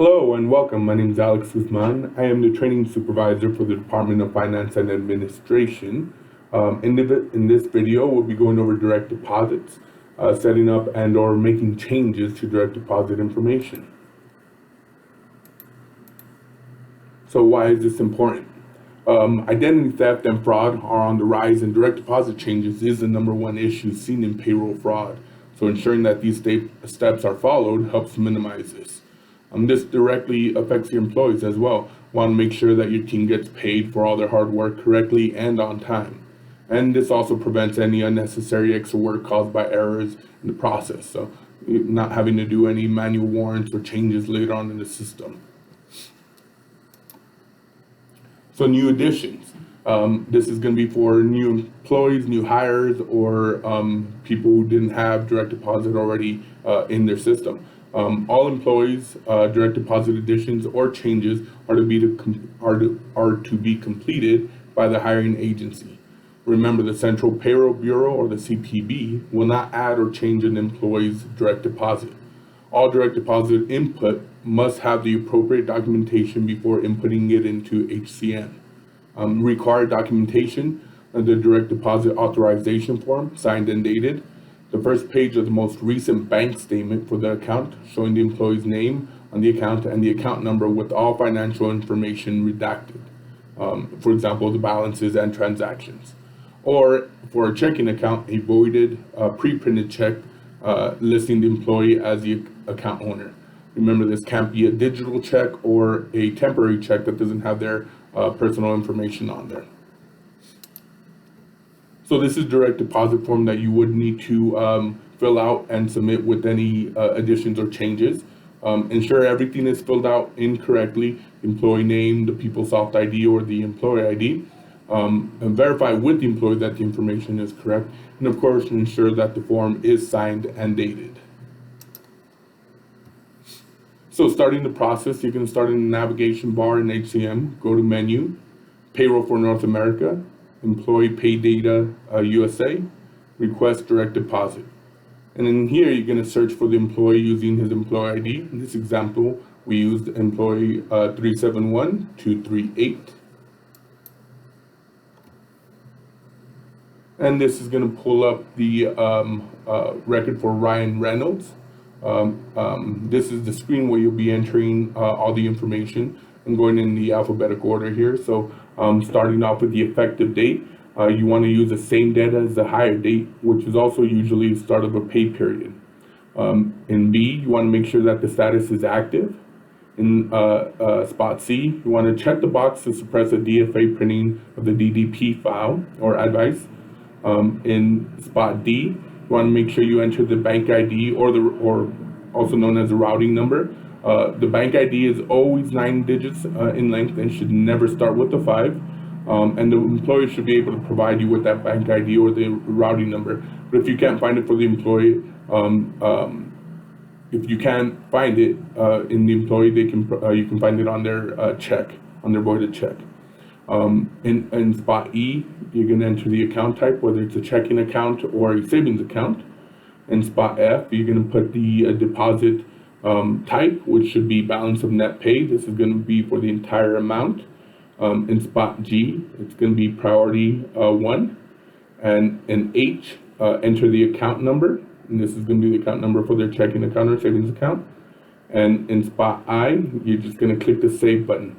Hello and welcome. My name is Alex Guzman. I am the training supervisor for the Department of Finance and Administration. In this video, we'll be going over direct deposits, setting up and or making changes to direct deposit information. So why is this important? Identity theft and fraud are on the rise, and direct deposit changes is the #1 issue seen in payroll fraud. So ensuring that these steps are followed helps minimize this. This directly affects your employees as well. Want to make sure that your team gets paid for all their hard work correctly and on time. And this also prevents any unnecessary extra work caused by errors in the process. So not having to do any manual warrants or changes later on in the system. So new additions. This is going to be for new employees, new hires, or people who didn't have direct deposit already in their system. All employees, direct deposit additions or changes are to be completed by the hiring agency. Remember, the Central Payroll Bureau, or the CPB, will not add or change an employee's direct deposit. All direct deposit input must have the appropriate documentation before inputting it into HCM. Required documentation, the direct deposit authorization form, signed and dated, the first page of the most recent bank statement for the account, showing the employee's name on the account and the account number with all financial information redacted. For example, the balances and transactions. Or for a checking account, a voided pre-printed check listing the employee as the account owner. Remember, this can't be a digital check or a temporary check that doesn't have their personal information on there. So this is direct deposit form that you would need to fill out and submit with any additions or changes. Ensure everything is filled out incorrectly, employee name, the PeopleSoft ID or the employee ID, and verify with the employee that the information is correct, and of course ensure that the form is signed and dated. So starting the process, you can start in the navigation bar in HCM, go to menu, Payroll for North America, Employee Pay Data USA, Request Direct Deposit. And in here, you're going to search for the employee using his employee ID. In this example, we used employee 371238. And this is going to pull up the record for Ryan Reynolds. This is the screen where you'll be entering all the information. I'm going in the alphabetical order here. So starting off with the effective date, you want to use the same data as the hire date, which is also usually the start of a pay period. In B, you want to make sure that the status is active. In spot C, you want to check the box to suppress a DFA printing of the DDP file or advice. In spot D, you want to make sure you enter the bank ID or also known as the routing number. The bank ID is always 9 digits in length and should never start with the 5. And the employer should be able to provide you with that bank ID or the routing number. But if you can't find it for the employee, if you can't find it in the employee, you can find it on their check, on their voided check. In spot E, you're going to enter the account type, whether it's a checking account or a savings account. In spot F, you're going to put the deposit type, which should be balance of net pay. This is going to be for the entire amount. In spot G, it's going to be priority 1. And in H, enter the account number. And this is going to be the account number for their checking account or savings account. And in spot I, you're just going to click the save button.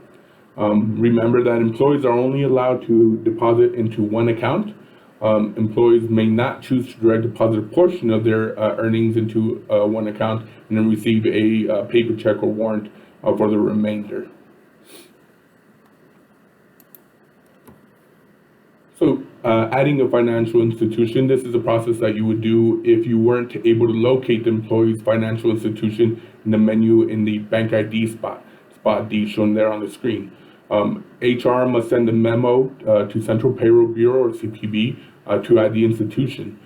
Remember that employees are only allowed to deposit into one account. Employees may not choose to direct deposit a portion of their earnings into one account and then receive a paper check or warrant for the remainder. So adding a financial institution, this is a process that you would do if you weren't able to locate the employee's financial institution in the menu in the bank ID spot D shown there on the screen. HR must send a memo to Central Payroll Bureau or CPB to add the institution.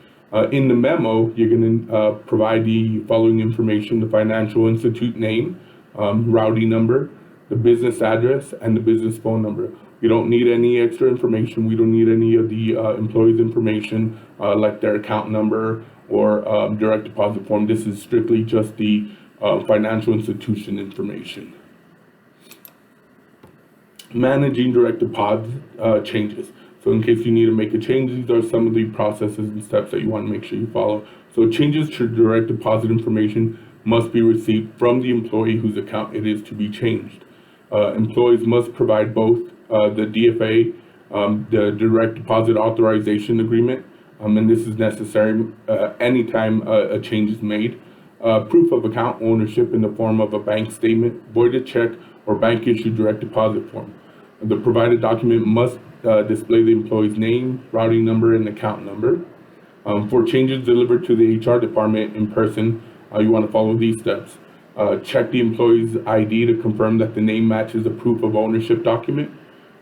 In the memo, you're going to provide the following information: the financial institute name, routing number, the business address, and the business phone number. You don't need any extra information. We don't need any of the employees' information like their account number or direct deposit form. This is strictly just the financial institution information. Managing direct deposit changes. So in case you need to make a change, these are some of the processes and steps that you want to make sure you follow. So changes to direct deposit information must be received from the employee whose account it is to be changed. Employees must provide both the DFA, the direct deposit authorization agreement, and this is necessary anytime a change is made. Proof of account ownership in the form of a bank statement, voided check, or bank issued direct deposit form. The provided document must display the employee's name, routing number, and account number. For changes delivered to the HR department in person, you want to follow these steps. Check the employee's ID to confirm that the name matches the proof of ownership document.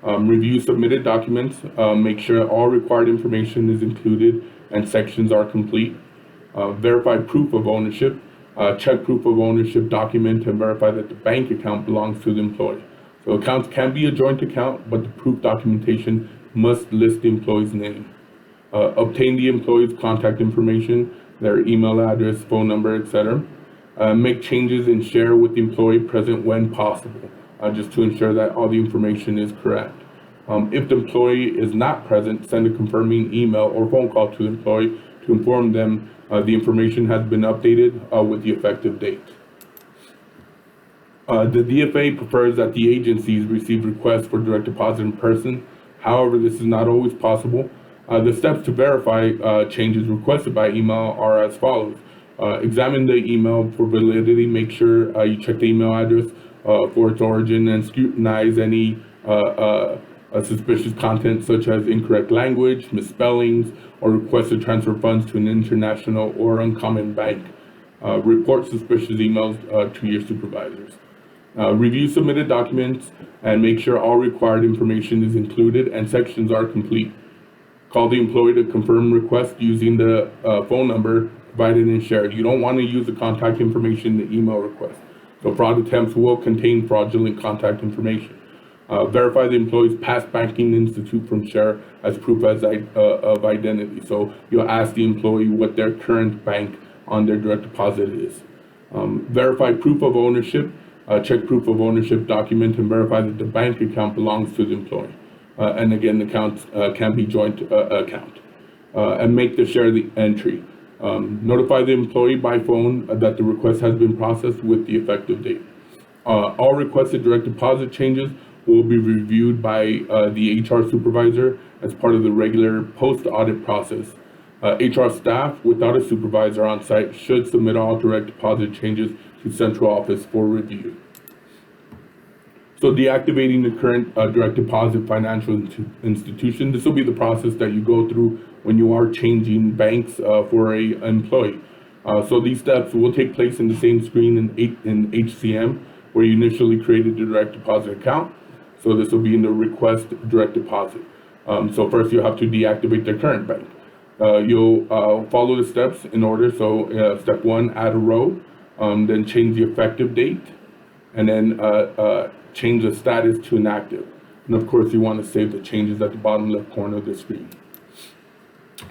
Review submitted documents, make sure all required information is included and sections are complete. Verify proof of ownership. Check proof of ownership document and verify that the bank account belongs to the employee. So accounts can be a joint account, but the proof documentation must list the employee's name. Obtain the employee's contact information, their email address, phone number, etc. Make changes and share with the employee present when possible, just to ensure that all the information is correct. If the employee is not present, send a confirming email or phone call to the employee to inform them the information has been updated with the effective date. The DFA prefers that the agencies receive requests for direct deposit in person. However, this is not always possible. The steps to verify changes requested by email are as follows. Examine the email for validity. Make sure you check the email address for its origin and scrutinize any suspicious content such as incorrect language, misspellings, or requests to transfer funds to an international or uncommon bank. Report suspicious emails to your supervisors. Review submitted documents and make sure all required information is included and sections are complete. Call the employee to confirm request using the phone number provided and shared. You don't want to use the contact information in the email request. So fraud attempts will contain fraudulent contact information. Verify the employee's past banking institute from share as proof of identity. So you'll ask the employee what their current bank on their direct deposit is. Verify proof of ownership. Check proof of ownership document and verify that the bank account belongs to the employee. And again, the accounts can be joint account. And make the share the entry. Notify the employee by phone that the request has been processed with the effective date. All requested direct deposit changes will be reviewed by the HR supervisor as part of the regular post-audit process. HR staff without a supervisor on site should submit all direct deposit changes to central office for review. So deactivating the current direct deposit financial institution, this will be the process that you go through when you are changing banks for a employee. So these steps will take place in the same screen in HCM where you initially created the direct deposit account. So this will be in the request direct deposit. So first you'll have to deactivate their current bank. You'll follow the steps in order. So step 1, add a row, then change the effective date, and then change the status to inactive. And of course you want to save the changes at the bottom left corner of the screen.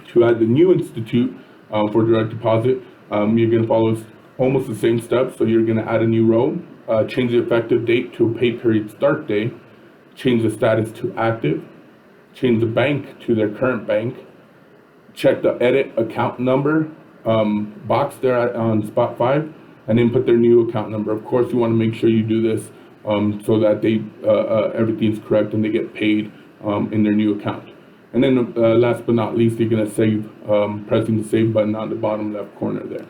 To add the new institute for direct deposit, you're going to follow almost the same steps. So you're going to add a new row, change the effective date to a pay period start day, change the status to active, change the bank to their current bank, check the edit account number box there on spot 5, and input their new account number. Of course, you want to make sure you do this so that everything's correct and they get paid in their new account. And then last but not least, you're going to save, pressing the save button on the bottom left corner there.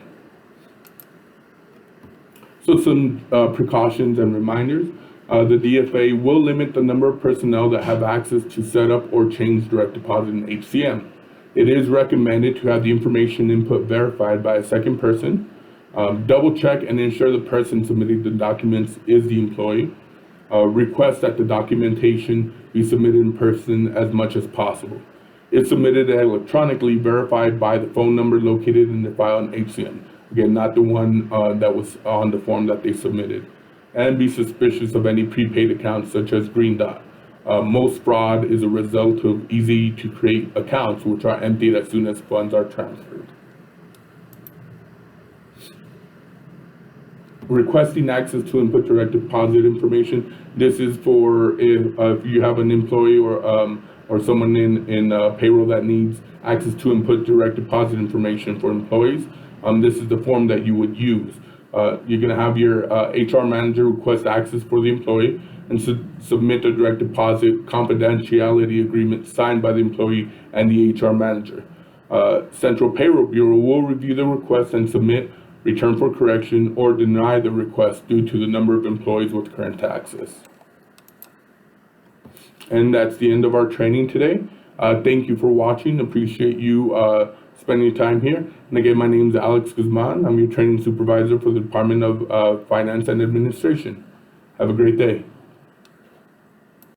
So some precautions and reminders. The DFA will limit the number of personnel that have access to set up or change direct deposit in HCM. It is recommended to have the information input verified by a second person. Double check and ensure the person submitting the documents is the employee. Request that the documentation be submitted in person as much as possible. If submitted electronically, verified by the phone number located in the file in HCM. Again, not the one that was on the form that they submitted. And be suspicious of any prepaid accounts such as Green Dot. Most fraud is a result of easy to create accounts which are emptied as soon as funds are transferred. requesting access to input direct deposit information. This is for if you have an employee or someone in payroll that needs access to input direct deposit information for employees. This is the form that you would use. You're going to have your HR manager request access for the employee and submit a direct deposit confidentiality agreement signed by the employee and the HR manager. Central Payroll Bureau will review the request and submit, return for correction, or deny the request due to the number of employees with current access. And that's the end of our training today. Thank you for watching. Appreciate you spending time here. And again, my name is Alex Guzman. I'm your training supervisor for the Department of Finance and Administration. Have a great day.